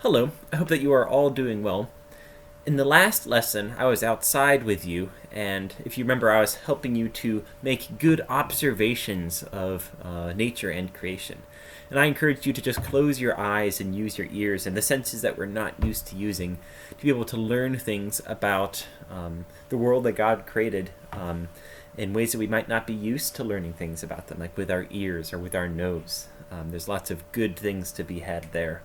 Hello, I hope that you are all doing well. In the last lesson, I was outside with you, and if you remember, I was helping you to make good observations of nature and creation. And I encouraged you to just close your eyes and use your ears and the senses that we're not used to using to be able to learn things about the world that God created in ways that we might not be used to learning things about them, like with our ears or with our nose. There's lots of good things to be had there.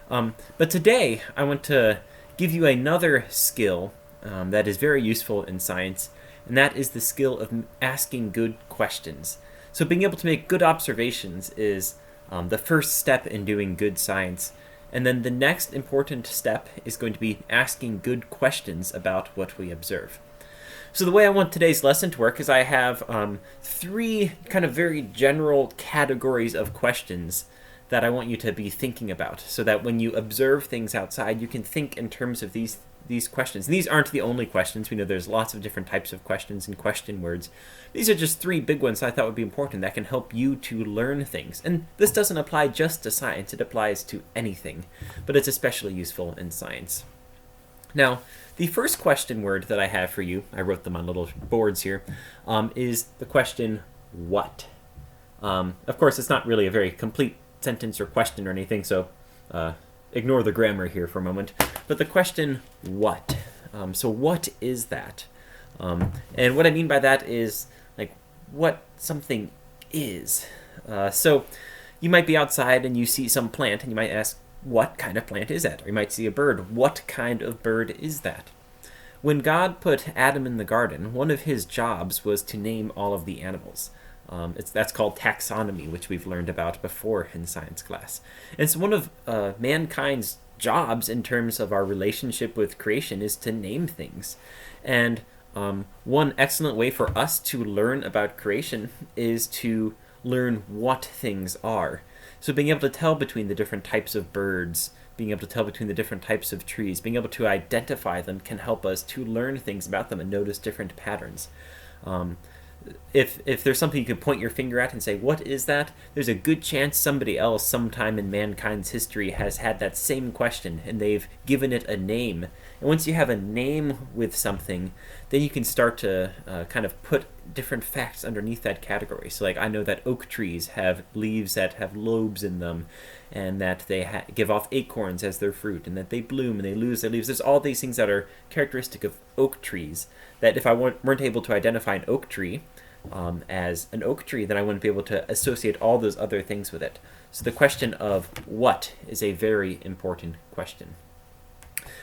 But today, I want to give you another skill that is very useful in science, and that is the skill of asking good questions. So being able to make good observations is the first step in doing good science. And then the next important step is going to be asking good questions about what we observe. So the way I want today's lesson to work is I have three kind of very general categories of questions that I want you to be thinking about, so that when you observe things outside, you can think in terms of these questions. And these aren't the only questions. We know there's lots of different types of questions and question words. These are just three big ones I thought would be important that can help you to learn things. And this doesn't apply just to science, it applies to anything, but it's especially useful in science. Now, the first question word that I have for you, I wrote them on little boards here, is the question, what? Of course, it's not really a very complete sentence or question or anything, so ignore the grammar here for a moment. But the question, what? So what is that? And what I mean by that is like what something is. So you might be outside and you see some plant and you might ask, what kind of plant is that? Or you might see a bird. What kind of bird is that? When God put Adam in the garden, one of his jobs was to name all of the animals. That's called taxonomy, which we've learned about before in science class. And so one of mankind's jobs in terms of our relationship with creation is to name things. And one excellent way for us to learn about creation is to learn what things are. So being able to tell between the different types of birds, being able to tell between the different types of trees, being able to identify them can help us to learn things about them and notice different patterns. If there's something you could point your finger at and say, what is that? There's a good chance somebody else sometime in mankind's history has had that same question and they've given it a name. And once you have a name with something, then you can start to kind of put different facts underneath that category. So like I know that oak trees have leaves that have lobes in them, and that they give off acorns as their fruit, and that they bloom and they lose their leaves. There's all these things that are characteristic of oak trees that if I weren't able to identify an oak tree as an oak tree, then I wouldn't be able to associate all those other things with it. So the question of what is a very important question.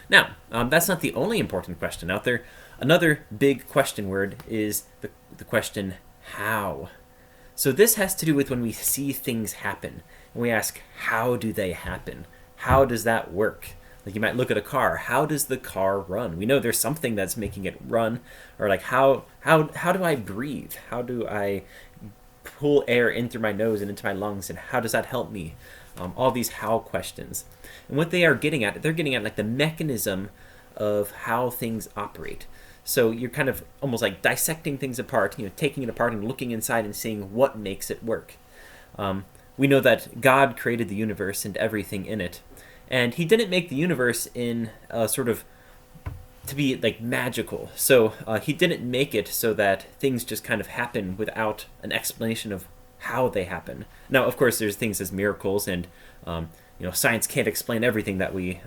Now, that's not the only important question out there. Another big question word is the question how. So this has to do with when we see things happen, and we ask, how do they happen? How does that work? Like you might look at a car. How does the car run? We know there's something that's making it run. Or like how do I breathe? How do I pull air in through my nose and into my lungs? And how does that help me? All these how questions. And what they are getting at, they're getting at like the mechanism of how things operate. So you're kind of almost like dissecting things apart, taking it apart and looking inside and seeing what makes it work. We know that God created the universe and everything in it. And he didn't make the universe in sort of to be like magical. So he didn't make it so that things just kind of happen without an explanation of how they happen. Now, of course, there's things as miracles, and science can't explain everything that we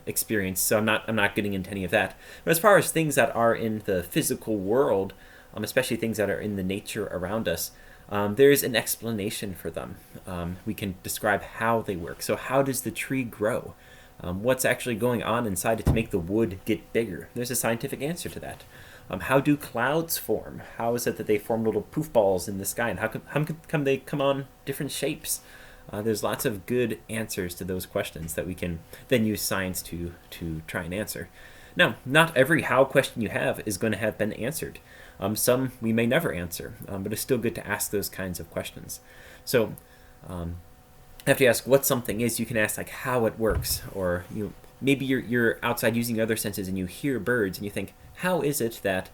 experience. So I'm not getting into any of that. But as far as things that are in the physical world, especially things that are in the nature around us, there's an explanation for them. We can describe how they work. So how does the tree grow? What's actually going on inside it to make the wood get bigger? There's a scientific answer to that. How do clouds form? How is it that they form little poof balls in the sky? And how come they come on different shapes? There's lots of good answers to those questions that we can then use science to try and answer. Now, not every how question you have is going to have been answered. Some we may never answer, but it's still good to ask those kinds of questions. So after you ask what something is, you can ask like how it works, or maybe you're outside using other senses and you hear birds and you think, how is it that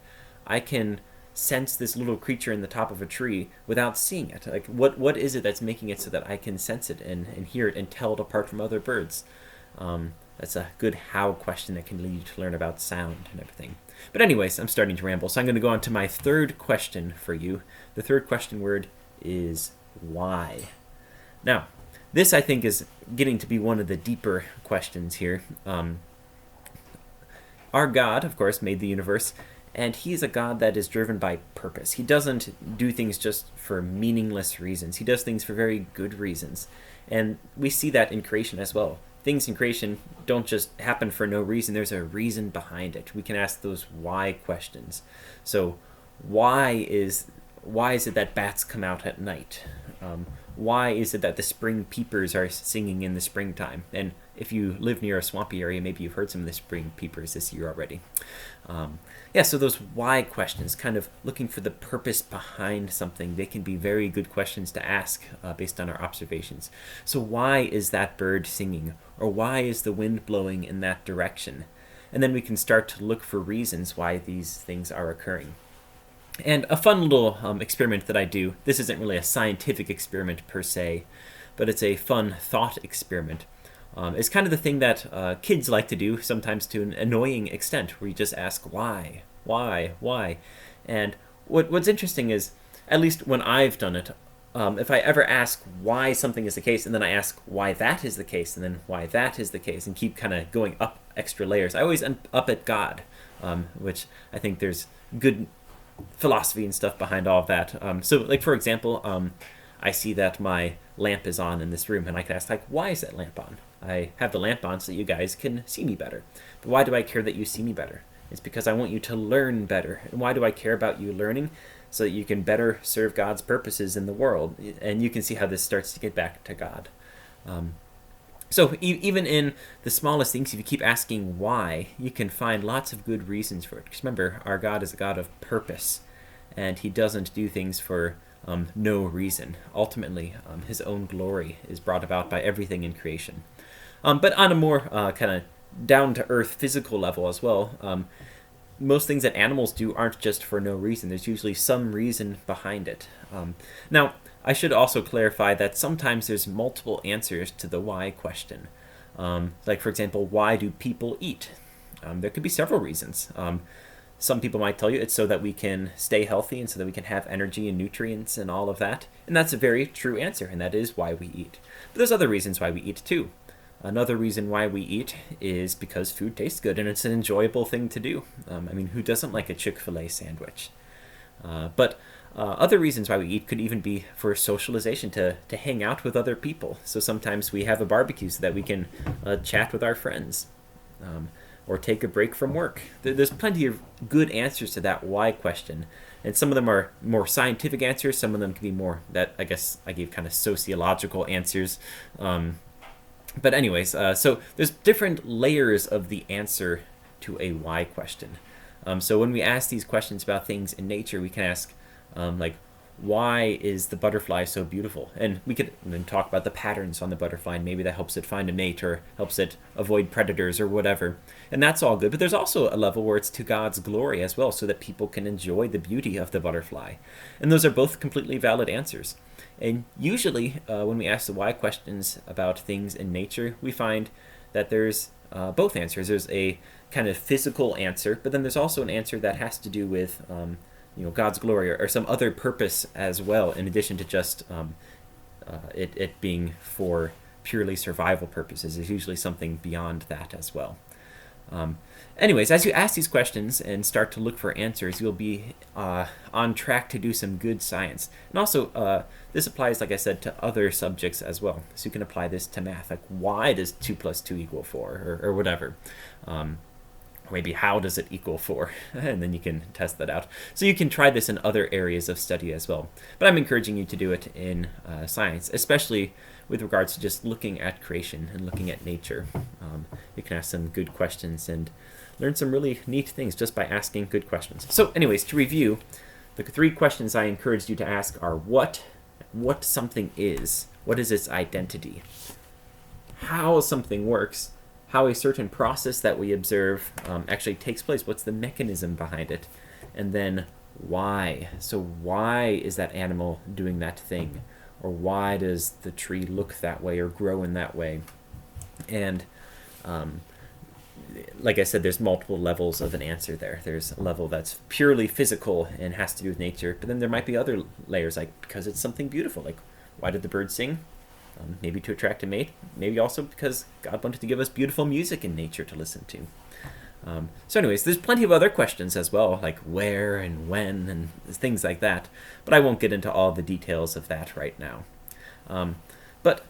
I can sense this little creature in the top of a tree without seeing it? Like what is it that's making it so that I can sense it and hear it and tell it apart from other birds? That's a good how question that can lead you to learn about sound and everything. But anyways, I'm starting to ramble, so I'm going to go on to my third question for you. The third question word is why. Now, this I think is getting to be one of the deeper questions here. Our God, of course, made the universe, and he's a God that is driven by purpose. He doesn't do things just for meaningless reasons. He does things for very good reasons. And we see that in creation as well. Things in creation don't just happen for no reason. There's a reason behind it. We can ask those why questions. So why is it that bats come out at night? Why is it that the spring peepers are singing in the springtime? And if you live near a swampy area, maybe you've heard some of the spring peepers this year already. So those why questions, kind of looking for the purpose behind something, they can be very good questions to ask based on our observations. So why is that bird singing? Or why is the wind blowing in that direction? And then we can start to look for reasons why these things are occurring. And a fun little experiment that I do, this isn't really a scientific experiment per se, but it's a fun thought experiment. It's kind of the thing that kids like to do, sometimes to an annoying extent, where you just ask why. And what's interesting is, at least when I've done it, if I ever ask why something is the case, and then I ask why that is the case, and then why that is the case, and keep kind of going up extra layers, I always end up at God, which I think there's good philosophy and stuff behind all of that. So, like, for example, I see that my lamp is on in this room, and I can ask, like, why is that lamp on? I have the lamp on so that you guys can see me better. But why do I care that you see me better? It's because I want you to learn better. And why do I care about you learning? So that you can better serve God's purposes in the world. And you can see how this starts to get back to God. So even in the smallest things, if you keep asking why, you can find lots of good reasons for it. Because remember, our God is a God of purpose. And he doesn't do things for no reason. Ultimately, his own glory is brought about by everything in creation. But on a more kind of down-to-earth physical level as well, most things that animals do aren't just for no reason. There's usually some reason behind it. Now, I should also clarify that sometimes there's multiple answers to the why question. Like, for example, why do people eat? There could be several reasons. Some people might tell you it's so that we can stay healthy and so that we can have energy and nutrients and all of that. And that's a very true answer, and that is why we eat. But there's other reasons why we eat, too. Another reason why we eat is because food tastes good and it's an enjoyable thing to do. Who doesn't like a Chick-fil-A sandwich? But other reasons why we eat could even be for socialization, to hang out with other people. So sometimes we have a barbecue so that we can chat with our friends or take a break from work. There's plenty of good answers to that why question. And some of them are more scientific answers. Some of them can be more that, I guess, I gave kind of sociological answers. But anyways, so there's different layers of the answer to a why question. So when we ask these questions about things in nature, we can ask, like, why is the butterfly so beautiful? And we could then talk about the patterns on the butterfly, and maybe that helps it find a mate or helps it avoid predators or whatever. And that's all good. But there's also a level where it's to God's glory as well, so that people can enjoy the beauty of the butterfly. And those are both completely valid answers. And usually, when we ask the why questions about things in nature, we find that there's both answers. There's a kind of physical answer, but then there's also an answer that has to do with God's glory or some other purpose as well, in addition to just it being for purely survival purposes. There's usually something beyond that as well. Anyways, as you ask these questions and start to look for answers, you'll be on track to do some good science. And also, this applies, like I said, to other subjects as well. So you can apply this to math, like why does 2 plus 2 equal 4, or whatever. Or maybe how does it equal 4? And then you can test that out. So you can try this in other areas of study as well. But I'm encouraging you to do it in science, especially with regards to just looking at creation and looking at nature. You can ask some good questions and learn some really neat things just by asking good questions. So anyways, to review, the 3 questions I encouraged you to ask are what something is, what is its identity, how something works, how a certain process that we observe actually takes place, what's the mechanism behind it, and then why. So why is that animal doing that thing? Or why does the tree look that way or grow in that way? And Like I said, there's multiple levels of an answer there. There's a level that's purely physical and has to do with nature, but then there might be other layers, like because it's something beautiful. Like, why did the bird sing? Maybe to attract a mate. Maybe also because God wanted to give us beautiful music in nature to listen to. So anyways, there's plenty of other questions as well, like where and when and things like that. But I won't get into all the details of that right now. But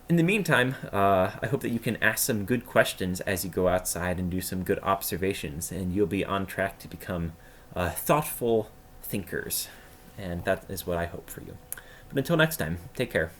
in the meantime, I hope that you can ask some good questions as you go outside and do some good observations, and you'll be on track to become thoughtful thinkers. And that is what I hope for you. But until next time, take care.